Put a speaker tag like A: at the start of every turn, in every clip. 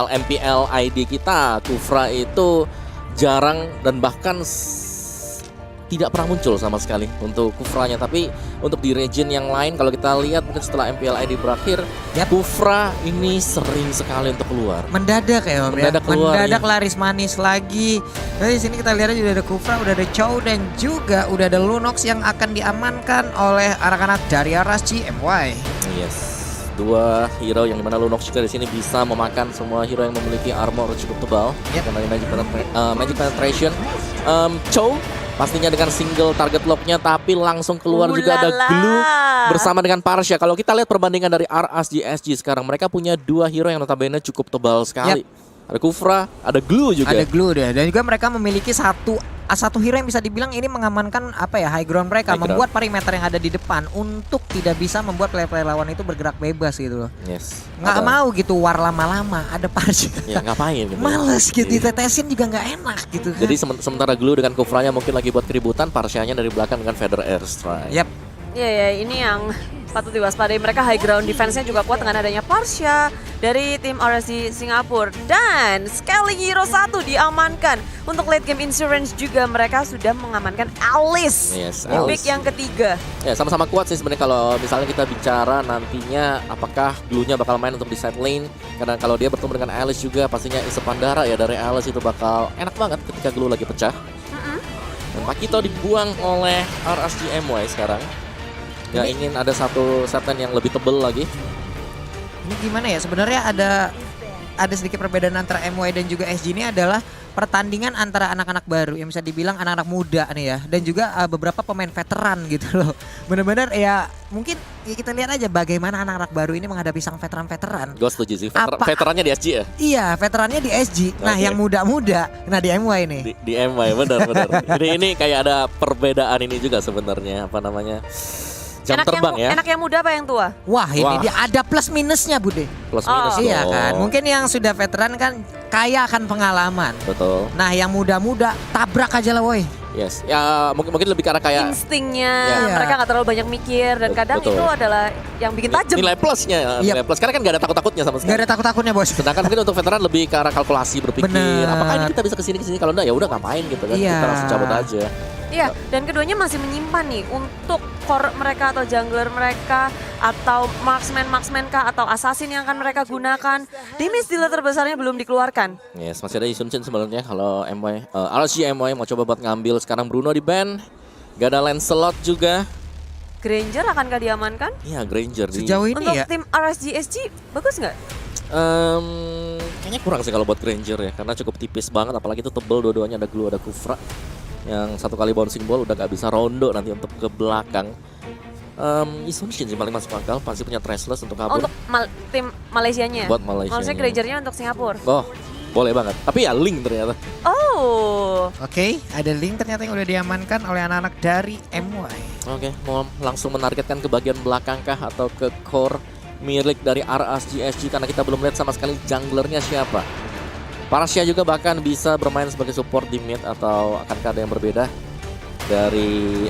A: MPL ID kita, Kufra itu jarang dan bahkan tidak pernah muncul sama sekali untuk Kufranya. Tapi untuk di region yang lain kalau kita lihat mungkin setelah MPL ID berakhir, Kufra ini sering sekali untuk keluar.
B: Mendadak ya Om,
A: Mendadak
B: ya.
A: keluar,
B: Mendadak
A: ya.
B: laris manis lagi. Nah, di sini kita lihat udah ada Kufra, udah ada Chow dan juga udah ada Lunox yang akan diamankan oleh anak-anak dari RSG MY.
A: Yes. Dua hero yang dimana Lunox juga di sini bisa memakan semua hero yang memiliki armor cukup tebal. Karena Magic Penetration. Chow pastinya dengan single target locknya, tapi langsung keluar juga ada Glue bersama dengan Parsha. Kalau kita lihat perbandingan dari RSG SG sekarang, mereka punya dua hero yang notabene cukup tebal sekali. Ada Kufra, ada Glue juga.
B: Ada Glue deh, dan juga mereka memiliki satu hero yang bisa dibilang ini mengamankan high ground mereka, membuat perimeter yang ada di depan untuk tidak bisa membuat player-player lawan itu bergerak bebas gitu loh.
A: Yes.
B: Nggak mau gitu war lama-lama, ada Parsha.
A: Ya ngapain gitu.
B: Males gitu, ditetesin juga nggak enak gitu kan.
A: Jadi sementara Glue dengan Kufranya mungkin lagi buat keributan, Parshanya dari belakang dengan Feather Airstrike.
B: Yap.
C: Ya, ini yang patut diwaspadai. Mereka high ground defense-nya juga kuat dengan adanya Parsha dari tim RSG Singapura. Dan Scaling Hero 1 diamankan. Untuk late game insurance juga mereka sudah mengamankan Alice.
A: Yes,
C: Di pick yang ketiga.
A: Ya sama-sama kuat sih sebenarnya kalau misalnya kita bicara nantinya apakah Glue-nya bakal main untuk di side lane. Karena kalau dia bertemu dengan Alice juga pastinya Isi Pandara ya dari Alice itu bakal enak banget ketika Glue lagi pecah. Dan Pakito dibuang oleh RSG MY sekarang. Ya ingin ada satu set lane yang lebih tebel lagi.
B: Ini gimana ya, sebenarnya ada sedikit perbedaan antara MY dan juga SG. Ini adalah pertandingan antara anak-anak baru yang bisa dibilang anak-anak muda nih ya, dan juga beberapa pemain veteran gitu loh. Bener-bener ya mungkin ya kita lihat aja bagaimana anak-anak baru ini menghadapi sang veteran-veteran.
A: Gue setuju sih, veterannya di SG ya?
B: Iya, veterannya di SG. Nah yang muda-muda, nah di MY nih.
A: Di MY, benar-benar. ini kayak ada perbedaan ini juga sebenarnya, apa namanya, jam terbang ya.
C: Enak yang muda apa yang tua?
B: Wah ini dia ada plus minusnya Bude.
A: Plus minus dong.
B: Iya kan, mungkin yang sudah veteran kan kaya akan pengalaman.
A: Betul.
B: Nah yang muda-muda tabrak aja lah woi.
A: Yes, ya mungkin lebih karena kayak
C: instingnya,
B: Ya.
C: mereka nggak terlalu banyak mikir dan kadang
A: Betul.
C: itu adalah yang bikin tajam.
A: nilai plusnya, nilai plus karena kan gak ada takut-takutnya sama sekali.
B: Gak ada takut-takutnya bos.
A: Sedangkan mungkin untuk veteran lebih ke arah kalkulasi, berpikir
B: Bener.
A: apakah ini kita bisa kesini kalau enggak ya udah ngapain gitu kan,
B: Iya.
A: kita langsung cabut aja.
C: Iya, dan keduanya masih menyimpan nih untuk core mereka atau jungler mereka atau marksman kah atau assassin yang akan mereka gunakan. Damage dealer terbesarnya belum dikeluarkan.
A: Yes, masih ada Isunchin sebenarnya kalau RSG MY mau coba buat ngambil. Sekarang Bruno di ban, gak ada Lancelot juga.
C: Granger akankah diamankan?
A: Iya, Granger di
B: Sejauh ini
C: Untuk
B: ya.
C: tim RSG SG bagus nggak?
A: kayaknya kurang sih kalau buat Granger ya, karena cukup tipis banget, apalagi itu tebel dua-duanya, ada Glue, ada Kufra. Yang satu kali bouncing ball udah gak bisa rondo nanti untuk ke belakang. Isunshin sih paling masuk akal, pasti punya Traceless untuk kabur.
C: Untuk tim Malaysianya.
A: Buat Malaysia.
C: Maksudnya Grangernya untuk Singapura.
A: Oh, boleh banget. Tapi ya Link ternyata.
C: Oh.
B: Oke, ada Link ternyata yang udah diamankan oleh anak-anak dari MY.
A: Oke, mau langsung menargetkan ke bagian belakang kah atau ke core milik dari RSG SG, karena kita belum lihat sama sekali junglernya siapa. Parsha juga bahkan bisa bermain sebagai support di mid, atau akankah ada yang berbeda dari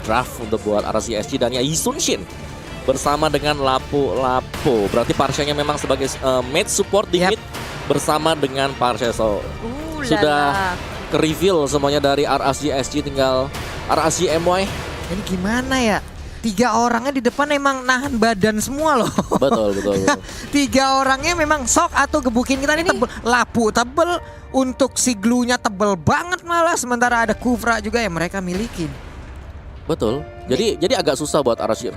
A: draft untuk buat RSG SG. Dan ya Isunshin bersama dengan Lapo. Berarti Parshanya memang sebagai mid support di mid bersama dengan Parsha. So sudah ke-reveal semuanya dari RSG SG, tinggal RSG MY.
B: Ini gimana ya? 3 orangnya di depan emang nahan badan semua loh.
A: Betul.
B: 3 orangnya memang sok atau gebukin kita ini tebel. Lapu tebel, untuk si Glue-nya tebel banget malah. Sementara ada Kufra juga yang mereka milikin.
A: Betul. Jadi agak susah buat RSG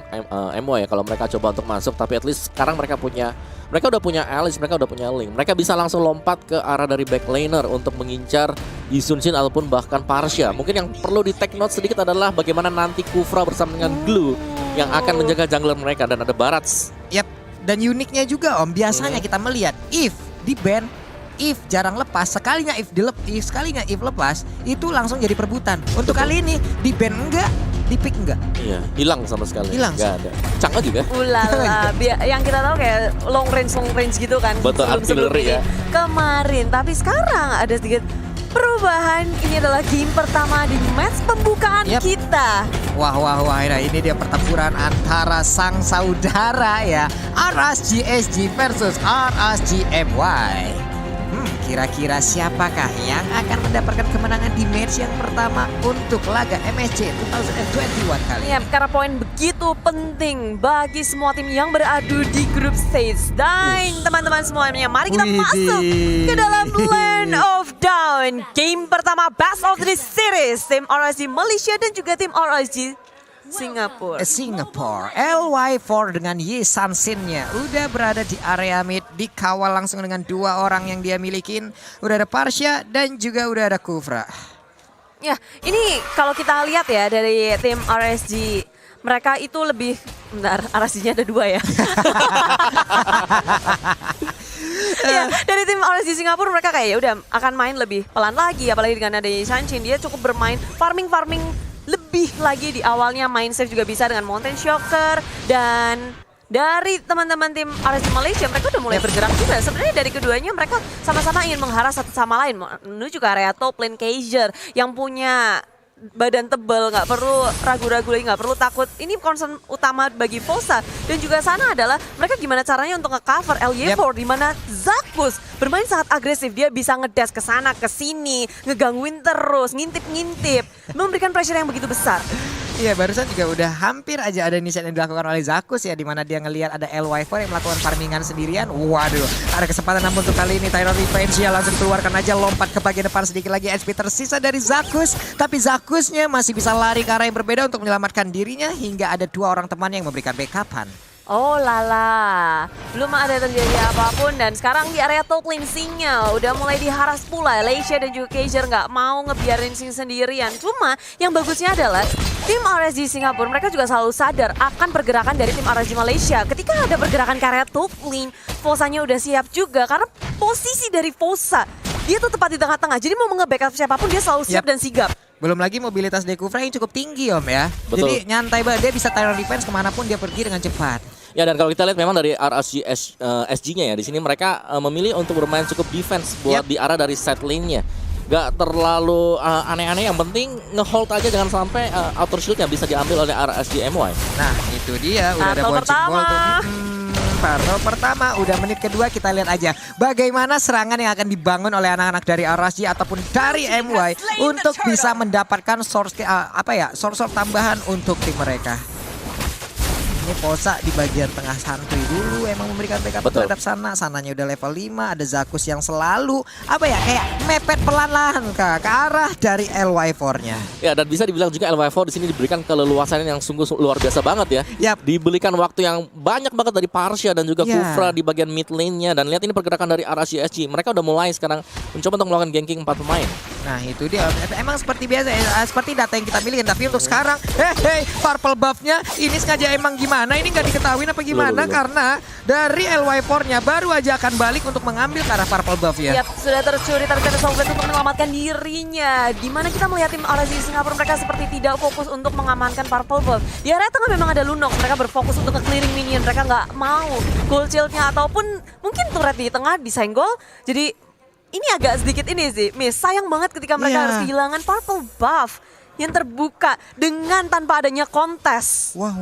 A: MY ya kalau mereka coba untuk masuk, tapi at least sekarang mereka udah punya Alice, mereka udah punya Link. Mereka bisa langsung lompat ke arah dari backlaner untuk mengincar Isunshin ataupun bahkan Parsha. Mungkin yang perlu di take note sedikit adalah bagaimana nanti Kufra bersama dengan Glue yang akan menjaga jungler mereka, dan ada Barats.
B: Yap, dan uniknya juga Om, biasanya kita melihat if di ban, if jarang lepas, sekalinya if lepas, itu langsung jadi perebutan. Untuk kali ini di ban enggak, di pick enggak.
A: Iya, hilang sama sekali.
B: Hilang.
A: Enggak ada. Chang'e juga.
C: Ulala, yang kita tahu kayak long range gitu kan.
A: Betul,
C: sebelum
A: artillery
C: ini.
A: ya.
C: Kemarin, tapi sekarang ada sedikit perubahan. Ini adalah game pertama di match pembukaan kita.
B: Wah, nah ini dia pertempuran antara sang saudara ya, RSG SG versus RSG MY. Kira-kira siapakah yang akan mendapatkan kemenangan di match yang pertama untuk laga MSC 2021 kali
C: Ya,
B: ini?
C: karena poin begitu penting bagi semua tim yang beradu di grup stage. Dan teman-teman semuanya, mari kita
B: Widih.
C: masuk ke dalam Land of Down. Game pertama Best of the Series. Tim RSG Malaysia dan juga tim RSG Singapura.
B: Singapore, LY4 dengan Yi Sansin-nya udah berada di area mid, dikawal langsung dengan 2 orang yang dia milikin. Udah ada Parsha dan juga udah ada Kufra.
C: Ya, ini kalau kita lihat ya dari tim RSG, mereka itu lebih, bentar, RSG-nya ada 2 ya. Ya, dari tim RSG Singapura mereka kayak ya udah akan main lebih pelan lagi, apalagi dengan ada Shanshin, dia cukup bermain farming lebih lagi di awalnya, main safe juga bisa dengan Mountain Shocker. Dan dari teman-teman tim RSG Malaysia mereka udah mulai bergerak juga. Sebenarnya dari keduanya mereka sama-sama ingin mengharas satu sama lain menuju ke area top lane Kaiser yang punya badan tebal, nggak perlu ragu-ragu lagi, nggak perlu takut. Ini concern utama bagi Fosa. Dan juga sana adalah mereka gimana caranya untuk nge-cover LY4 di mana Zakus bermain sangat agresif. Dia bisa ngedash ke sana ke sini, ngegangguin terus, ngintip-ngintip, memberikan pressure yang begitu besar.
B: Iya, barusan juga udah hampir aja ada inisiatif yang dilakukan oleh Zakus ya, di mana dia ngelihat ada LY4 yang melakukan farmingan sendirian. Waduh, ada kesempatan namun untuk kali ini Tyrant Revenge ya langsung keluarkan aja, lompat ke bagian depan, sedikit lagi HP tersisa dari Zakus. Tapi Zakusnya masih bisa lari ke arah yang berbeda untuk menyelamatkan dirinya hingga ada 2 orang teman yang memberikan backupan.
C: Oh lala, belum ada terjadi apapun dan sekarang di area top lane Sinyal udah mulai diharas pula. Leisha dan juga Kaiser nggak mau ngebiarin Sing sendirian. Cuma yang bagusnya adalah tim RSG Singapura mereka juga selalu sadar akan pergerakan dari tim RSG Malaysia. Ketika ada pergerakan ke area top lane, Fosanya udah siap juga karena posisi dari Fosa dia tuh tepat di tengah-tengah. Jadi mau nge-backup siapapun dia selalu siap dan sigap.
B: Belum lagi mobilitas Dekufra yang cukup tinggi Om ya.
A: Betul.
B: Jadi nyantai banget, dia bisa Tyrant Defense kemanapun dia pergi dengan cepat.
A: Ya, dan kalau kita lihat memang dari RSG SG-nya ya, di sini mereka memilih untuk bermain cukup defense buat di arah dari side lane-nya. Gak terlalu aneh-aneh, yang penting nge-hold aja jangan sampai outer shield-nya bisa diambil oleh RSG MY.
B: Nah itu dia, udah ada
C: Turtle
B: bouncing ball tuh.
C: pertama.
B: Turtle pertama, udah menit kedua, kita lihat aja bagaimana serangan yang akan dibangun oleh anak-anak dari RSG ataupun dari MY untuk bisa mendapatkan source source tambahan untuk tim mereka. Ini Fosa di bagian tengah santuy dulu, emang memberikan backup
A: Betul.
B: terhadap sananya udah level 5, ada Zakus yang selalu kayak mepet pelan-pelan ke arah dari LY4-nya.
A: Ya, dan bisa dibilang juga LY4 di sini diberikan keleluasan yang sungguh luar biasa banget ya.
B: Yap.
A: Diberikan waktu yang banyak banget dari Parsha dan juga
B: Ya.
A: Kufra di bagian mid lane-nya. Dan lihat ini pergerakan dari RSG SG. Mereka udah mulai sekarang mencoba untuk melakukan ganking 4 pemain.
B: Nah itu dia, emang seperti biasa seperti data yang kita miliki. Tapi untuk sekarang, purple buff-nya ini sengaja emang gimana? Ini nggak diketahui apa gimana?
A: Loh.
B: Karena dari LY4-nya baru aja akan balik untuk mengambil ke arah purple buff ya.
C: Yap, sudah tercuri target Soulblade untuk menyelamatkan dirinya. Dimana kita melihat tim RSG Singapura mereka seperti tidak fokus untuk mengamankan Purple Buff. Di area tengah memang ada Lunok, mereka berfokus untuk nge-clearing minion. Mereka nggak mau gold shield-nya ataupun mungkin turret di tengah disenggol. Jadi ini agak sedikit ini sih, miss. Sayang banget ketika mereka
B: Iya.
C: harus kehilangan Purple Buff yang terbuka dengan tanpa adanya kontes.
B: Wah,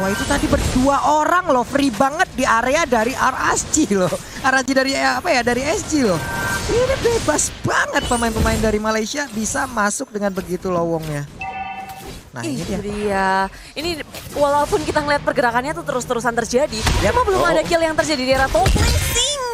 B: itu tadi berdua orang loh, free banget di area dari RSG loh. RSG dari dari SG loh. Ini bebas banget pemain-pemain dari Malaysia bisa masuk dengan begitu lowongnya. Nah ini dia.
C: Itu dia. Ini walaupun kita ngeliat pergerakannya tuh terus-terusan terjadi,
B: Yap.
C: cuma belum ada kill yang terjadi di era top lane.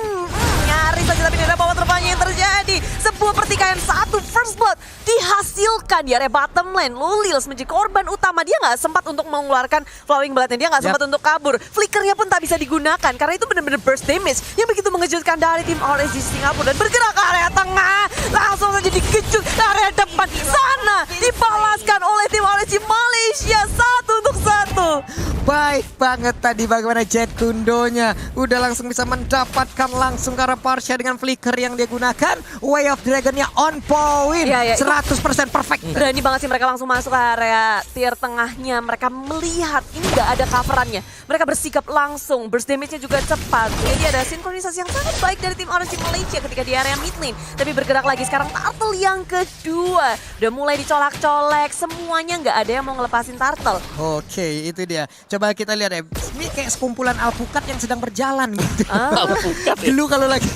C: Nyaris saja tapi tidak ada power terbanyak yang terjadi. Sebuah pertikaian satu first blood dihasilkan di area bottom lane. Lulils menjadi korban utama. Dia nggak sempat untuk mengeluarkan flowing blade-nya. Dia nggak sempat untuk kabur. Flickernya pun tak bisa digunakan karena itu benar-benar burst damage yang begitu mengejutkan dari tim RSG Singapura dan bergerak ke area tengah. Langsung saja dikejut ke area depan. Sana dibalaskan oleh tim RSG Malaysia 1-1.
B: Baik banget tadi bagaimana Jet Kundonya udah langsung bisa mendapatkan langsung ke arah Parsha dengan flicker yang dia gunakan. Way of Dragon-nya on point.
C: Iya,
B: 100% perfect.
C: Berani banget sih mereka langsung masuk ke area tier tengahnya. Mereka melihat ini gak ada coverannya. Mereka bersikap langsung, burst damage-nya juga cepat. Jadi ada sinkronisasi yang sangat baik dari tim RSG Malaysia ketika di area mid lane. Tapi bergerak lagi sekarang Turtle yang kedua. Udah mulai dicolak-colek, semuanya gak ada yang mau ngelepasin Turtle.
B: Oke, itu dia. Coba kita lihat ya. Ini kayak sekumpulan alpukat yang sedang berjalan gitu.
A: Alpukat ya?
B: Gelu kalau lagi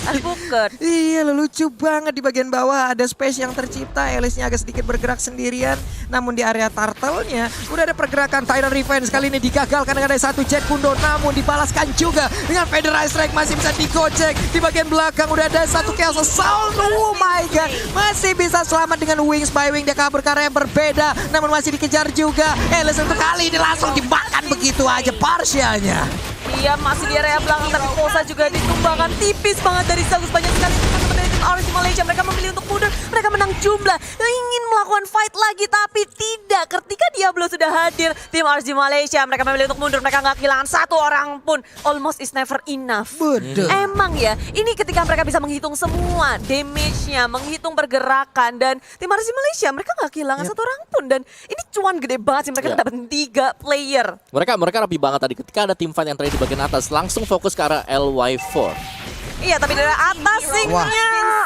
C: Alpukat.
B: Iya, lucu banget. Di bagian bawah ada space yang tercipta. Alice-nya agak sedikit bergerak sendirian. Namun di area turtle-nya udah ada pergerakan Tyrant Revenge. Kali ini digagalkan dengan ada satu Jet Kundo. Namun dibalaskan juga dengan Federal Strike. Masih bisa digocek. Di bagian belakang udah ada satu Chaos Assault. Oh my god. Masih bisa selamat dengan Wings by Wing. Dia kabur ke area yang berbeda. Namun masih dikejar juga. Alice untuk kali ini langsung dimakan begitu aja Parsianya.
C: Iya, masih di area belakang, tapi Posa juga ditumbangkan tipis banget dari Zagus. Banyak sekali teman-teman dari tim RSG Malaysia. Mereka memilih untuk mundur, mereka menang jumlah. Ingin melakukan fight lagi, tapi tidak. Ketika Diablo sudah hadir, tim RSG Malaysia, mereka memilih untuk mundur. Mereka nggak kehilangan satu orang pun. Almost is never enough.
B: Betul.
C: Emang ya, ini ketika mereka bisa menghitung semua damage-nya, menghitung pergerakan, dan tim RSG Malaysia, mereka nggak kehilangan satu orang pun. Dan ini cuan gede banget sih, mereka dapat 3 player.
A: Mereka rapi banget tadi ketika ada tim fight yang tadi di bagian atas langsung fokus ke arah LY4.
C: Iya, tapi dari atas singnya.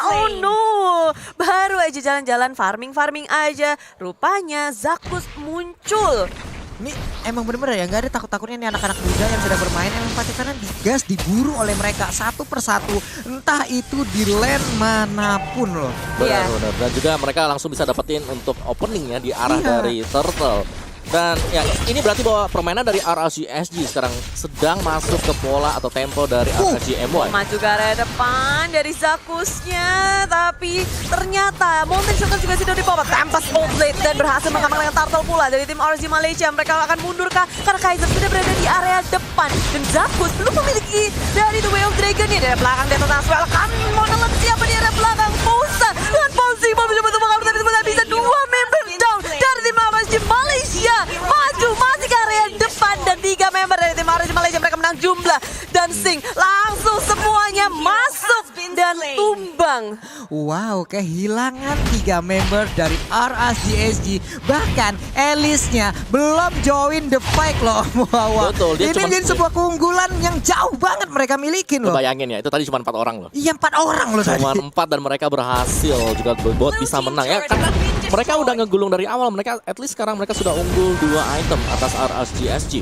C: Oh no. Baru aja jalan-jalan farming aja. Rupanya Zakus muncul.
B: Ini emang bener-bener ya, nggak ada takut-takutnya nih anak-anak muda yang sedang bermain. Emang pasti karena digas, diburu oleh mereka satu persatu. Entah itu di lane manapun loh.
C: Iya.
A: Benar. Dan juga mereka langsung bisa dapetin untuk opening ya di arah
B: Iya.
A: dari Turtle. Dan ya ini berarti bahwa permainan dari RRG SG sekarang sedang masuk ke pola atau tempo dari RRG MY.
C: Maju ke area depan dari Zakusnya. Tapi ternyata Mountain Shotgun juga sudah dibawa Tempest Outlet dan berhasil mengamankan dengan Turtle pula dari tim RRG Malaysia. Mereka akan mundur kah? Karena Kaiser sudah berada di area depan. Dan Zakus belum memiliki dari The Way of Dragon nih. Dari belakang dia tentang welcome. Monolith siapa di area belakang? Posa dengan Ponzi mau mencoba untuk mengambil, tapi tidak bisa. 2 member down dari tim RRG Malaysia. Maju masih ke area depan dan 3 member dari tim RRG Malaysia, mereka menang jumlah dan Sing langsung semuanya masuk dan tumbang.
B: Wow, kehilangan 3 member dari RSGSG. Bahkan Alice-nya belum join the fight loh. Wow.
A: Betul, dia
B: Ini
A: cuma
B: jadi sebuah keunggulan yang jauh banget mereka milikin loh.
A: Bayangin ya, itu tadi cuma 4 orang loh.
B: Iya, 4 orang loh tadi.
A: Cuma 4 dan mereka berhasil juga buat bisa menang ya. Karena mereka udah ngegulung dari awal. Mereka at least sekarang mereka sudah unggul 2 item atas RSG SG.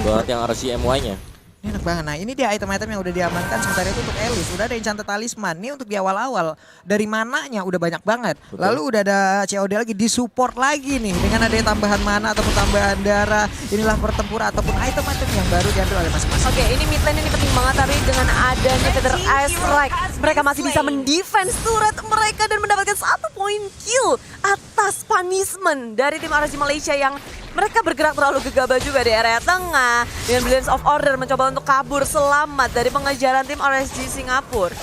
A: Buat yang RSG MY-nya.
B: Ini enak banget. Nah, ini dia item-item yang udah diamankan. Sementara itu untuk Alice udah ada Enchanted Talisman. Ini untuk di awal-awal. Dari mananya udah banyak banget.
A: Betul.
B: Lalu udah ada COD lagi, disupport lagi nih dengan ada tambahan mana ataupun tambahan darah. Inilah pertempuran ataupun item-item yang baru diambil oleh masing-masing.
C: Oke, ini mid lane ini penting banget, tapi dengan adanya Feather Ice Strike, mereka masih bisa mendefense turret mereka dan mendapatkan 1 point kill atas punishment dari tim RSG Malaysia yang mereka bergerak terlalu gegabah juga di area tengah. Dengan Brilliance of Order mencoba untuk kabur selamat dari pengejaran tim RSG Singapura.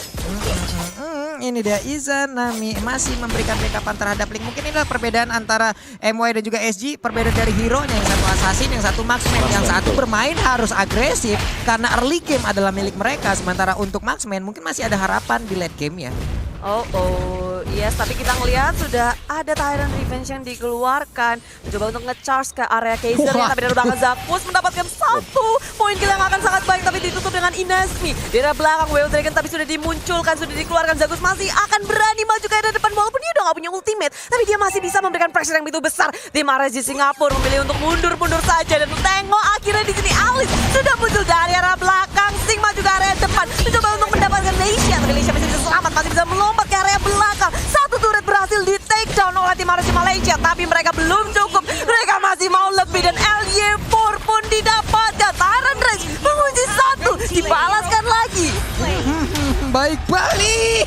B: Ini dia Izanami masih memberikan backupan terhadap Link. Mungkin inilah perbedaan antara MY dan juga SG. Perbedaan dari hero-nya, yang satu assassin, yang satu marksman. Yang satu bermain harus agresif karena early game adalah milik mereka. Sementara untuk marksman mungkin masih ada harapan di late game ya.
C: Yes, tapi kita ngelihat sudah ada Tyrant Revenge yang dikeluarkan. Mencoba untuk nge-charge ke area Kaiser ya, tapi dari belakang Zakus mendapatkan 1 poin kill yang akan sangat baik, tapi ditutup dengan Inazmi. Di area belakang Way of Dragon tapi sudah dimunculkan, sudah dikeluarkan. Zakus masih akan berani maju ke area depan walaupun dia udah gak punya ultimate, tapi dia masih bisa memberikan pressure yang begitu besar. Tim RSG Singapura memilih untuk mundur saja dan tengok akhirnya di sini Alice sudah muncul dari area belakang. Sing maju ke area depan, mencoba untuk mendapatkan Leisha, tapi Leisha masih bisa selamat, masih bisa melompat ke area belakang. 1 turret berhasil di take down oleh tim RSG Malaysia, tapi mereka belum cukup. Mereka masih mau lebih dan LY4 pun didapatkan. Tyrant Rage mengunci 1, dibalaskan lagi.
B: Baik Bali.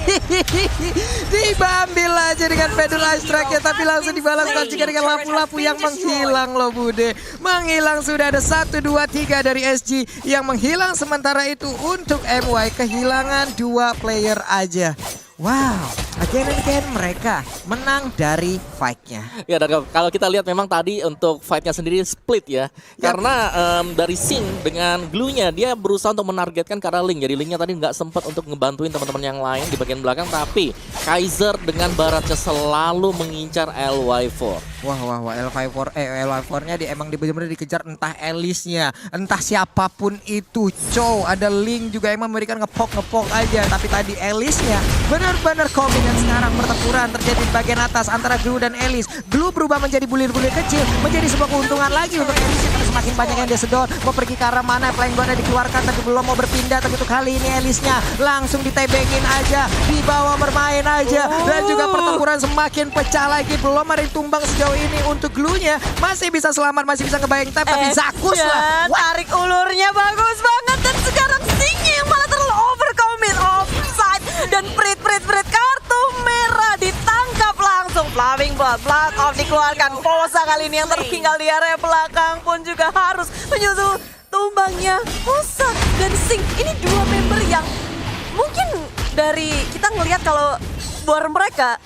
B: Diambil aja dengan Federal Strike ya, tapi langsung dibalaskan juga dengan lampu-lampu yang menghilang loh Bude. Menghilang sudah ada 1, 2, 3 dari SG yang menghilang. Sementara itu untuk MY kehilangan 2 player aja. Wow, again and again mereka menang dari fight-nya.
A: Ya, dan kalau kita lihat memang tadi untuk fight-nya sendiri split ya. Karena dari Sing dengan glue-nya dia berusaha untuk menargetkan ke arah Link. Jadi Link-nya tadi nggak sempat untuk ngebantuin teman-teman yang lain di bagian belakang. Tapi Kaiser dengan baratnya selalu mengincar LY4.
B: Wah, LY4-nya emang benar-benar dikejar, entah Alice-nya, entah siapapun itu. Ada Link juga emang memberikan ngepok aja. Tapi tadi Alice-nya benar-benar komit Dan sekarang pertempuran terjadi di bagian atas antara Glue dan Elis. Glue berubah menjadi bulir-bulir kecil, menjadi sebuah keuntungan lagi untuk Elis. Karena semakin banyak yang dia sedot, mau pergi ke arah mana, Flying Gunnya dikeluarkan tapi belum mau berpindah. Tapi untuk kali ini Elisnya langsung ditebengin aja, dibawa bermain aja. Dan juga pertempuran semakin pecah lagi, belum ada yang tumbang sejauh ini. Untuk Glue-nya masih bisa selamat, masih bisa ngebayang tap, tapi Zakus lah.
C: Tarik ulurnya bagus banget dan sekarang Singnya yang malah terlalu overcommit, offside dan prit kartu merah ditangkap langsung. Flaming Blood off dikeluarkan. Posa kali ini yang tertinggal di area belakang pun juga harus menyusul tumbangnya Posa dan Sing. Ini dua member yang mungkin dari kita ngelihat kalau war mereka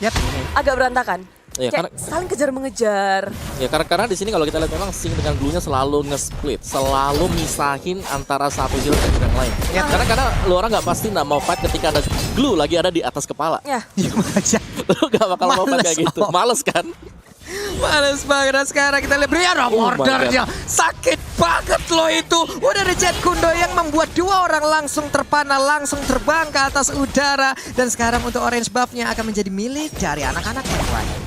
C: agak berantakan.
A: Ya,
C: Kayak saling kejar mengejar.
A: Ya karena di sini kalau kita lihat memang Sing dengan Glue-nya selalu nge-split, selalu misahin antara satu hero dan yang lain. Ya, karena lu orang nggak pasti mau fight ketika ada Glue lagi ada di atas kepala.
C: Ya.
A: Lu gak bakal mau fight kayak gitu. Males kan?
B: Males banget. Dan sekarang kita lihat Brian ordernya sakit banget loh itu. Udah ada Jet Kundo yang membuat dua orang langsung terpana, langsung terbang ke atas udara. Dan sekarang untuk orange buff-nya akan menjadi milik dari anak-anak yang lain.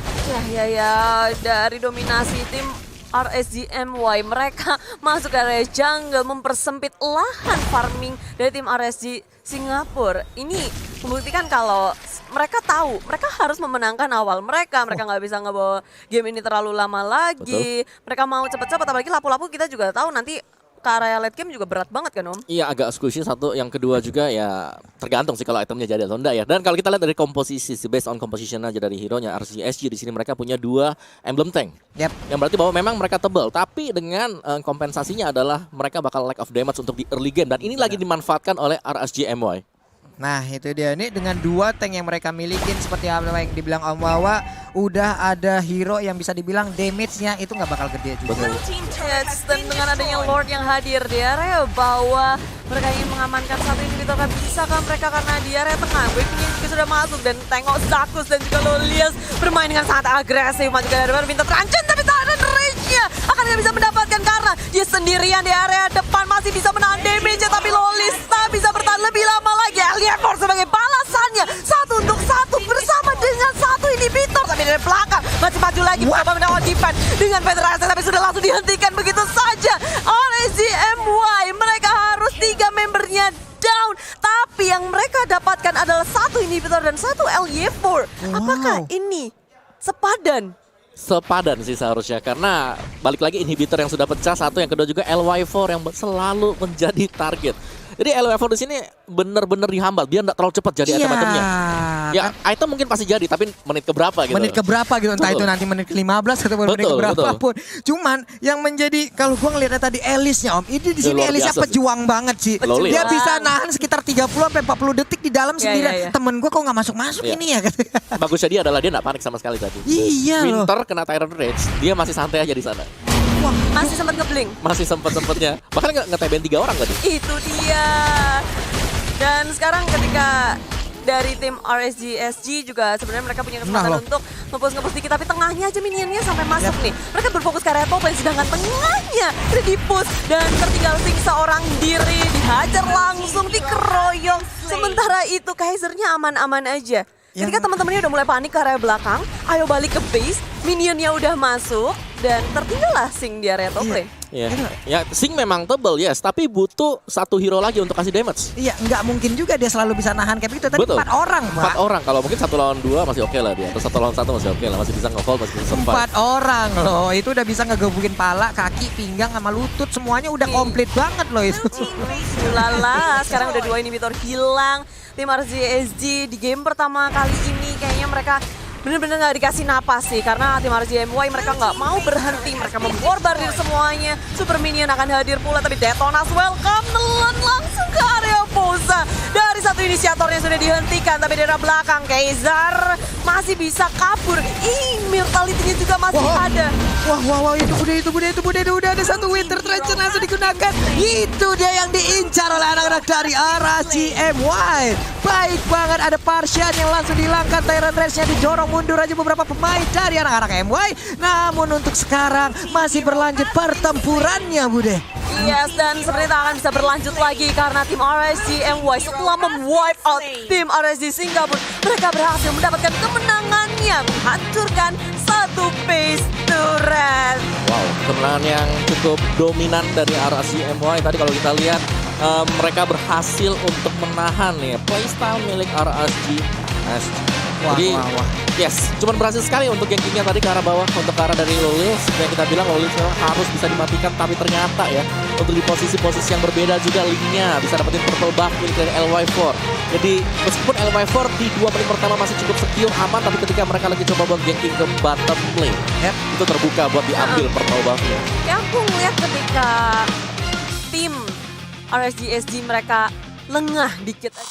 C: Ya, dari dominasi tim RSGMY, mereka masuk ke area jungle, mempersempit lahan farming dari tim RSG Singapura. Ini membuktikan kalau mereka tahu, mereka harus memenangkan awal mereka nggak bisa ngebawa game ini terlalu lama lagi. Betul. Mereka mau cepet-cepet, apalagi lapu-lapu kita juga tahu nanti ke area late game juga berat banget kan Om? Iya
A: agak squishy satu, yang kedua juga ya tergantung sih kalau itemnya jadi atau enggak ya. Dan kalau kita lihat dari komposisi, based on composition aja dari hero-nya RCSG di sini mereka punya dua emblem tank. Yang berarti bahwa memang mereka tebal, tapi dengan kompensasinya adalah mereka bakal lack of damage untuk di early game dan ini lagi dimanfaatkan oleh RSGMY.
B: Nah itu dia nih, dengan dua tank yang mereka milikin seperti apa yang dibilang Om Wawa, udah ada hero yang bisa dibilang damage-nya itu nggak bakal gede juga.
C: Yes, dan dengan adanya Lord yang hadir di area bawah, mereka ingin mengamankan satu inhibitor. Kan bisa kan mereka karena di area tengah Wake-nya juga sudah masuk dan tengok Zakus dan juga Lolias bermain dengan sangat agresif. Maju ke depan minta terancam tapi tak ada range-nya. Akan tidak bisa mendapatkan karena dia sendirian di area depan, masih bisa menahan damage-nya tapi Lolias tak bisa bertahan lebih lama lagi. Alienor sebagai balasannya, satu untuk satu bersama dengan satu inhibitor. Tapi dari belakang masih maju lagi mencoba menawan defense dengan Federasi tapi sudah langsung dihentikan begitu saja. RSGMY mereka harus 3 membernya down, tapi yang mereka dapatkan adalah satu inhibitor dan satu LY4. Apakah ini sepadan?
A: Sepadan sih seharusnya, karena balik lagi inhibitor yang sudah pecah satu, yang kedua juga LY4 yang selalu menjadi target. Jadi LY4 di sini bener-bener dihambat biar nggak terlalu cepat jadi item-itemnya. Ya item mungkin pasti jadi, tapi menit keberapa gitu.
B: Menit keberapa gitu, entah itu nanti menit ke-15 atau menit keberapa pun. Cuman yang menjadi, kalau gua ngeliatnya tadi Elisnya Om, ini di sini Elisnya pejuang banget sih. Dia bisa nahan sekitar 30-40 detik di dalam sendirian. Temen gua kok nggak masuk-masuk ini ya.
A: Bagusnya dia adalah dia nggak panik sama sekali tadi.
B: Iya loh.
A: Winter kena Tyrant Rage, dia masih santai aja di sana.
C: Wah, masih sempat ngeblink.
A: Masih sempetnya. Bahkan nge-TBN 3 orang tadi.
C: Itu dia. Dan sekarang ketika dari tim RSGSG juga sebenarnya mereka punya kesempatan untuk nge-push dikit, tapi tengahnya aja minionnya sampai masuk nih. Mereka berfokus ke area top lane, sedangkan tengahnya udah di-push dan tertinggal Sing seorang diri, dihajar langsung, dikeroyok. Sementara itu Kaisernya aman-aman aja. Ketika teman-temannya udah mulai panik ke area belakang, ayo balik ke base, minionnya udah masuk dan tertinggallah Sing di area top lane.
A: Ya, Sing memang tebel yes, tapi butuh satu hero lagi untuk kasih damage.
B: Iya, nggak mungkin juga dia selalu bisa nahan kayak begitu. Tadi 4 orang, Pak.
A: 4 orang, kalau mungkin 1 lawan 2 masih oke lah dia. Atau 1 lawan 1 masih oke lah, masih bisa nge-hold, masih bisa survive.
B: 4 orang loh, itu udah bisa ngegebukin pala, kaki, pinggang, sama lutut, semuanya udah komplit banget loh itu.
C: Lala, sekarang udah 2 inhibitor hilang. Tim RSGSG di game pertama kali ini kayaknya mereka bener-bener gak dikasih napas sih, karena tim RSGMY mereka gak mau berhenti, mereka memborbardir semuanya. Super Minion akan hadir pula, tapi Detonas welcome nelan langsung ke area Posa. Dari satu inisiatornya sudah dihentikan, tapi dari belakang Kaiser masih bisa kabur. Immortality-nya juga masih ada.
B: Wah, itu udah ada satu Winter Treasure langsung digunakan. Itu dia yang diincar oleh anak-anak dari RSGMY. Baik banget, ada Parsian yang langsung dihilangkan, Tyrant Rage-nya didorong mundur aja beberapa pemain dari anak-anak MY. Namun untuk sekarang masih berlanjut pertempurannya, Bude.
C: Yes, dan seperti itu akan bisa berlanjut lagi karena tim RSG MY setelah mem-wipe out tim RSG Singapura, mereka berhasil mendapatkan kemenangannya, menghancurkan satu phase turret.
A: Wow, kemenangan yang cukup dominan dari RSG MY. Tadi kalau kita lihat mereka berhasil untuk menahan ya playstyle milik RSG.
B: Wah,
A: Jadi
B: wah, wah.
A: yes, cuman berhasil sekali untuk gankingnya tadi ke arah bawah, untuk ke arah dari Lolils. Yang kita bilang Lolils memang harus bisa dimatikan, tapi ternyata ya untuk di posisi-posisi yang berbeda juga linknya bisa dapetin purple buff milik dari LY4. Jadi meskipun LY4 di 2 menit pertama masih cukup secure aman, tapi ketika mereka lagi coba buat ganking ke bottom lane, itu terbuka buat diambil purple buffnya.
C: Ya aku ngeliat ketika tim RSG SG mereka lengah dikit aja.